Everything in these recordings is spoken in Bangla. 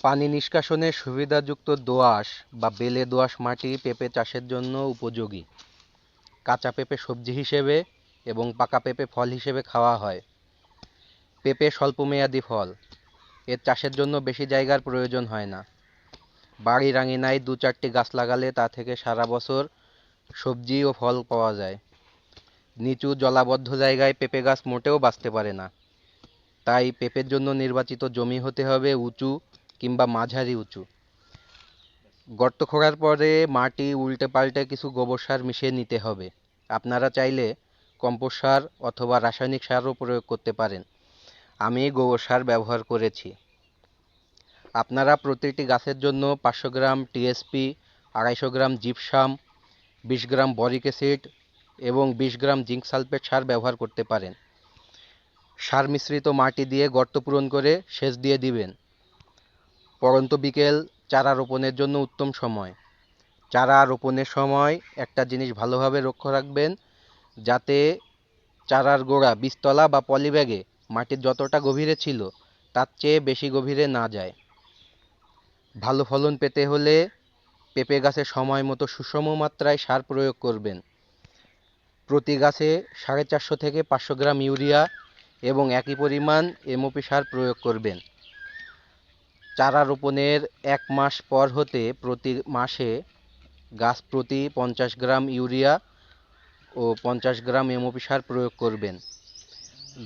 পানি নিষ্কাশনের সুবিধাযুক্ত দোআঁশ বা বেলে দোআঁশ মাটি পেঁপে চাষের জন্য উপযোগী। কাঁচা পেঁপে সবজি হিসেবে এবং পাকা পেঁপে ফল হিসেবে খাওয়া হয়। পেঁপে স্বল্পমেয়াদী ফল, এর চাষের জন্য বেশি জায়গার প্রয়োজন হয় না। বাড়ির আঙিনায় ২-৪টি গাছ লাগালে তা থেকে সারা বছর সবজি ও ফল পাওয়া যায়। নিচু জলাবদ্ধ জায়গায় পেঁপে গাছ মোটেও বাঁচতে পারে না। তাই পেঁপের জন্য নির্বাচিত জমি হতে হবে উঁচু কিংবা মাঝারি উঁচু। গর্ত খোঁড়ার পরে মাটি উল্টে পাল্টে কিছু গোবর সার মিশিয়ে নিতে হবে। আপনারা চাইলে কম্পোস্ট সার অথবা রাসায়নিক সারও প্রয়োগ করতে পারেন। আমি গোবর সার ব্যবহার করেছি। আপনারা প্রতিটি গাছের জন্য 500 গ্রাম টিএসপি, 250 গ্রাম জিপসাম, 20 গ্রাম বরিক অ্যাসিড এবং 20 গ্রাম জিঙ্ক সালফেট সার ব্যবহার করতে পারেন। সার মিশ্রিত মাটি দিয়ে গর্ত পূরণ করে সেচ দিয়ে দিবেন। পড়ন্ত বিকেল চারা রোপণের জন্য উত্তম সময়। চারা রোপণের সময় একটা জিনিস ভালোভাবে লক্ষ্য রাখবেন, যাতে চারার গোড়া বীজতলা বা পলিব্যাগে মাটির যতটা গভীরে ছিল তার চেয়ে বেশি গভীরে না যায়। ভালো ফলন পেতে হলে পেঁপে গাছে সময় মতো সুষম মাত্রায় সার প্রয়োগ করবেন। প্রতি গাছে 450 থেকে 500 গ্রাম ইউরিয়া এবং একই পরিমাণ এমওপি সার প্রয়োগ করবেন। চারা রোপণের 1 মাস পর হতে প্রতি মাসে গাছ প্রতি 50 গ্রাম ইউরিয়া ও 50 গ্রাম এমওপি সার প্রয়োগ করবেন।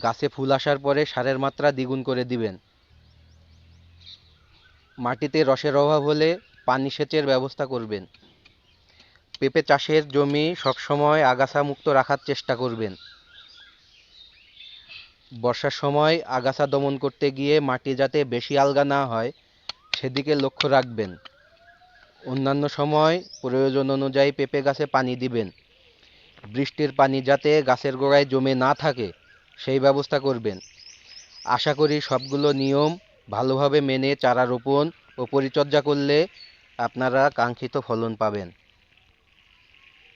গাছে ফুল আসার পরে সারের মাত্রা দ্বিগুণ করে দিবেন। মাটিতে রসের অভাব হলে পানি সেচের ব্যবস্থা করবেন। পেঁপে চাষের জমি সবসময় আগাছা মুক্ত রাখার চেষ্টা করবেন। বর্ষার সময় আগাছা দমন করতে গিয়ে মাটি যাতে বেশি আলগা না হয় সেদিকে লক্ষ্য রাখবেন। অন্যান্য সময় প্রয়োজন অনুযায়ী পেঁপে গাছে পানি দিবেন। বৃষ্টির পানি যাতে গাছের গোড়ায় জমে না থাকে সেই ব্যবস্থা করবেন। আশা করি সবগুলো নিয়ম ভালোভাবে মেনে চারা রোপণ ও পরিচর্যা করলে আপনারা কাঙ্ক্ষিত ফলন পাবেন।